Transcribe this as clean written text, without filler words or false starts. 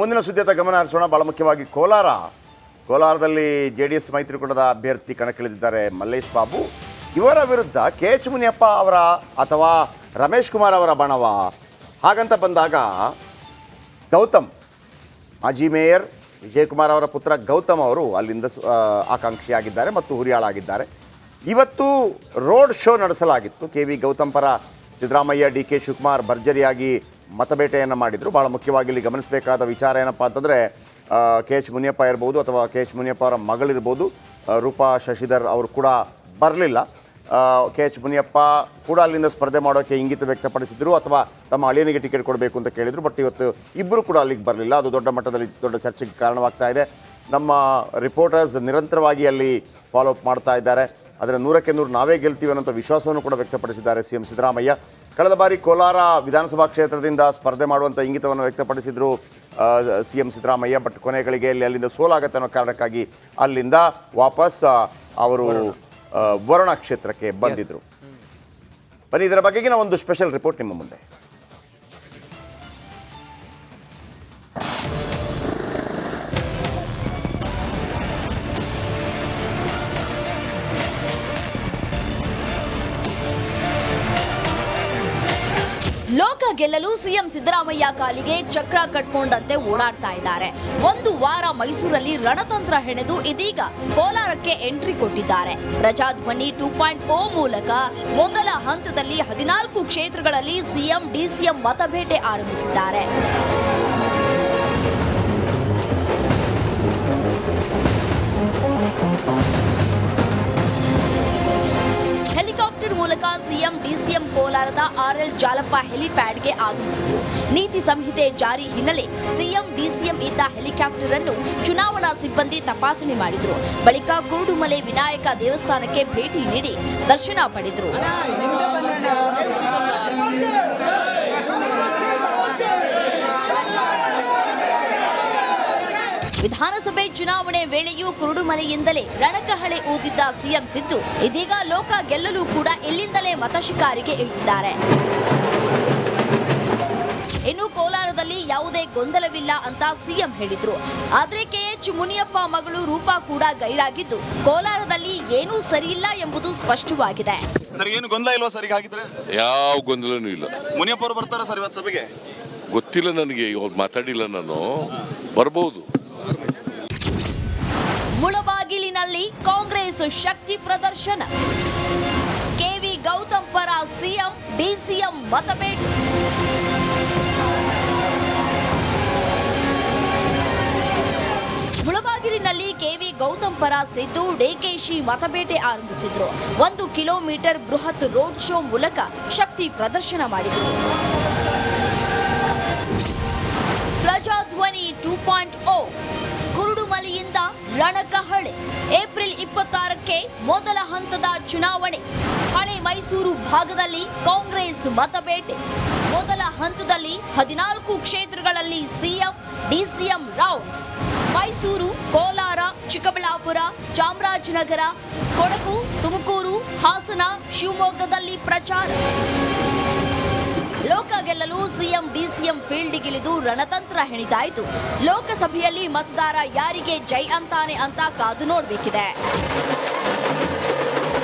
ಮುಂದಿನ ಸುದ್ದಿಯತ್ತ ಗಮನ ಹರಿಸೋಣ. ಬಹಳ ಮುಖ್ಯವಾಗಿ ಕೋಲಾರದಲ್ಲಿ ಜೆಡಿಎಸ್ ಮೈತ್ರಿಕೂಟದ ಅಭ್ಯರ್ಥಿ ಕಣಕ್ಕಿಳಿದಿದ್ದಾರೆ ಮಲ್ಲೇಶ್ ಬಾಬು. ಇವರ ವಿರುದ್ಧ KH ಮುನಿಯಪ್ಪ ಅವರ ಅಥವಾ ರಮೇಶ್ ಕುಮಾರ್ ಅವರ ಬಣವ ಹಾಗಂತ ಬಂದಾಗ ಗೌತಮ್, ಮಾಜಿ ಮೇಯರ್ ವಿಜಯಕುಮಾರ್ ಅವರ ಪುತ್ರ ಗೌತಮ್ ಅವರು ಅಲ್ಲಿಂದ ಆಕಾಂಕ್ಷಿಯಾಗಿದ್ದಾರೆ ಮತ್ತು ಹುರಿಯಾಳಾಗಿದ್ದಾರೆ. ಇವತ್ತು ರೋಡ್ ಶೋ ನಡೆಸಲಾಗಿತ್ತು. KV ಗೌತಮ್ ಪರ ಸಿದ್ದರಾಮಯ್ಯ, DK ಶಿವಕುಮಾರ್ ಭರ್ಜರಿಯಾಗಿ ಮತಬೇಟೆಯನ್ನು ಮಾಡಿದರು. ಭಾಳ ಮುಖ್ಯವಾಗಿ ಇಲ್ಲಿ ಗಮನಿಸಬೇಕಾದ ವಿಚಾರ ಏನಪ್ಪ ಅಂತಂದರೆ KH ಮುನಿಯಪ್ಪ ಇರ್ಬೋದು ಅಥವಾ KH ಮುನಿಯಪ್ಪ ಅವರ ಮಗಳಿರ್ಬೋದು, ರೂಪಾ ಶಶಿಧರ್ ಅವರು ಕೂಡ ಬರಲಿಲ್ಲ. KH ಮುನಿಯಪ್ಪ ಕೂಡ ಅಲ್ಲಿಂದ ಸ್ಪರ್ಧೆ ಮಾಡೋಕ್ಕೆ ಇಂಗಿತ ವ್ಯಕ್ತಪಡಿಸಿದರು ಅಥವಾ ತಮ್ಮ ಅಳಿಯನಿಗೆ ಟಿಕೆಟ್ ಕೊಡಬೇಕು ಅಂತ ಕೇಳಿದರು. ಬಟ್ ಇವತ್ತು ಇಬ್ಬರು ಕೂಡ ಅಲ್ಲಿಗೆ ಬರಲಿಲ್ಲ. ಅದು ದೊಡ್ಡ ಮಟ್ಟದಲ್ಲಿ ದೊಡ್ಡ ಚರ್ಚೆಗೆ ಕಾರಣವಾಗ್ತಾ ಇದೆ. ನಮ್ಮ ರಿಪೋರ್ಟರ್ಸ್ ನಿರಂತರವಾಗಿ ಅಲ್ಲಿ ಫಾಲೋಅಪ್ ಮಾಡ್ತಾ ಇದ್ದಾರೆ. ಆದರೆ 100ಕ್ಕೆ 100 ನಾವೇ ಗೆಲ್ತೀವಿ ಅನ್ನೋಂಥ ವಿಶ್ವಾಸವನ್ನು ಕೂಡ ವ್ಯಕ್ತಪಡಿಸಿದ್ದಾರೆ CM ಸಿದ್ದರಾಮಯ್ಯ. ಕಳೆದ ಬಾರಿ ಕೋಲಾರ ವಿಧಾನಸಭಾ ಕ್ಷೇತ್ರದಿಂದ ಸ್ಪರ್ಧೆ ಮಾಡುವಂಥ ಇಂಗಿತವನ್ನು ವ್ಯಕ್ತಪಡಿಸಿದರು CM ಸಿದ್ದರಾಮಯ್ಯ. ಬಟ್ ಕೊನೆಗಳಿಗೆ ಅಲ್ಲಿಂದ ಸೋಲಾಗತ್ತೆ ಅನ್ನೋ ಕಾರಣಕ್ಕಾಗಿ ಅಲ್ಲಿಂದ ವಾಪಸ್ ಅವರು ವರುಣ ಕ್ಷೇತ್ರಕ್ಕೆ ಬಂದಿದ್ದರು. ಬನ್ನಿ ಇದರ ಬಗೆಗಿನ ಒಂದು ಸ್ಪೆಷಲ್ ರಿಪೋರ್ಟ್ ನಿಮ್ಮ ಮುಂದೆ. ಲೋಕ ಗೆಲ್ಲಲು CM ಸಿದ್ದರಾಮಯ್ಯ ಕಾಲಿಗೆ ಚಕ್ರ ಕಟ್ಕೊಂಡಂತೆ ಓಡಾಡ್ತಾ ಇದ್ದಾರೆ. ಒಂದು ವಾರ ಮೈಸೂರಲ್ಲಿ ರಣತಂತ್ರ ಹೆಣೆದು ಇದೀಗ ಕೋಲಾರಕ್ಕೆ ಎಂಟ್ರಿ ಕೊಟ್ಟಿದ್ದಾರೆ. ಪ್ರಜಾಧ್ವನಿ 2.0 ಮೂಲಕ ಮೊದಲ ಹಂತದಲ್ಲಿ 14 ಕ್ಷೇತ್ರಗಳಲ್ಲಿ CM DCM ಮತಬೇಟೆ ಆರಂಭಿಸಿದ್ದಾರೆ. ಹೆಲಿಕಾಪ್ಟರ್ ಮೂಲಕ CM DCM ಕೋಲಾರದ RL ಜಾಲಪ್ಪ ಹೆಲಿಪ್ಯಾಡ್ಗೆ ಆಗಮಿಸಿದರು. ನೀತಿ ಸಂಹಿತೆ ಜಾರಿ ಹಿನ್ನೆಲೆ CM DCM ಇದ್ದ ಹೆಲಿಕಾಪ್ಟರ್ ಅನ್ನು ಚುನಾವಣಾ ಸಿಬ್ಬಂದಿ ತಪಾಸಣೆ ಮಾಡಿದರು. ಬಳಿಕ ಕುರುಡುಮಲೆ ವಿನಾಯಕ ದೇವಸ್ಥಾನಕ್ಕೆ ಭೇಟಿ ನೀಡಿ ದರ್ಶನ ಪಡೆದರು. ವಿಧಾನಸಭೆ ಚುನಾವಣೆ ವೇಳೆಯೂ ಕುರುಡುಮಲೆಯಿಂದಲೇ ರಣಕಹಳೆ ಊದಿದ್ದ CM ಸಿದ್ದು ಇದೀಗ ಲೋಕ ಗೆಲ್ಲಲು ಕೂಡ ಇಲ್ಲಿಂದಲೇ ಮತಶಿಕಾರಿಗೆ ಇಳಿದಿದ್ದಾರೆ. ಇನ್ನು ಕೋಲಾರದಲ್ಲಿ ಯಾವುದೇ ಗೊಂದಲವಿಲ್ಲ ಅಂತ CM ಹೇಳಿದ್ರು. ಆದ್ರೆ KH ಮುನಿಯಪ್ಪ ಮಗಳು ರೂಪಾ ಕೂಡ ಗೈರಾಗಿದ್ದು ಕೋಲಾರದಲ್ಲಿ ಏನೂ ಸರಿಯಿಲ್ಲ ಎಂಬುದು ಸ್ಪಷ್ಟವಾಗಿದೆ. ಸರ್, ಏನು ಗೊಂದಲ ಇಲ್ವಾ ಸರ್? ಹಾಗಿದ್ರೆ ಯಾವ ಗೊಂದಲನೂ ಇಲ್ಲ. ಮುನಿಯಪ್ಪ ಅವರು ಬರ್ತಾರ ಸರ್ ಇವತ್ತು ಸಭೆಗೆ? ಗೊತ್ತಿಲ್ಲ ನನಗೆ, ಇವಾಗ ಮಾತಾಡಿಲ್ಲ ನಾನು. ಬರ್ಬೋದು. ಮುಳಬಾಗಿಲಿನಲ್ಲಿ ಕಾಂಗ್ರೆಸ್ ಶಕ್ತಿ ಪ್ರದರ್ಶನ. KV ಗೌತಮ್ ಪರ CM DCM ಮತಬೇಟೆ. ಮುಳಬಾಗಿಲಿನಲ್ಲಿ KV ಗೌತಮ್ ಪರ ಸಿದ್ದು DKಶಿ ಮತಬೇಟೆ ಆರಂಭಿಸಿದ್ರು. 1 ಕಿಲೋಮೀಟರ್ ಬೃಹತ್ ರೋಡ್ ಶೋ ಮೂಲಕ ಶಕ್ತಿ ಪ್ರದರ್ಶನ ಮಾಡಿದರು. ಪ್ರಜಾಧ್ವನಿ 2.0 ಕುರುಡುಮಲೆಯಿಂದ ರಣಕಹಳೆ. ಏಪ್ರಿಲ್ 26ಕ್ಕೆ ಮೊದಲ ಹಂತದ ಚುನಾವಣೆ. ಹಳೆ ಮೈಸೂರು ಭಾಗದಲ್ಲಿ ಕಾಂಗ್ರೆಸ್ ಮತಬೇಟೆ. ಮೊದಲ ಹಂತದಲ್ಲಿ 14 ಕ್ಷೇತ್ರಗಳಲ್ಲಿ CM DCM rounds. Mysuru, Kolar, Chikkaballapur, Chamarajanagar, Kodagu, Tumakuru, Hassan, ಶಿವಮೊಗ್ಗದಲ್ಲಿ ಪ್ರಚಾರ. ಲೋಕ ಗೆಲ್ಲಲು CM DCM ಫೀಲ್ಡ್ಗಿಳಿದು ರಣತಂತ್ರ ಹೆಣಿದಾಯಿತು. ಲೋಕಸಭೆಯಲ್ಲಿ ಮತದಾರ ಯಾರಿಗೆ ಜೈ ಅಂತಾನೆ ಅಂತ ಕಾದು ನೋಡಬೇಕಿದೆ.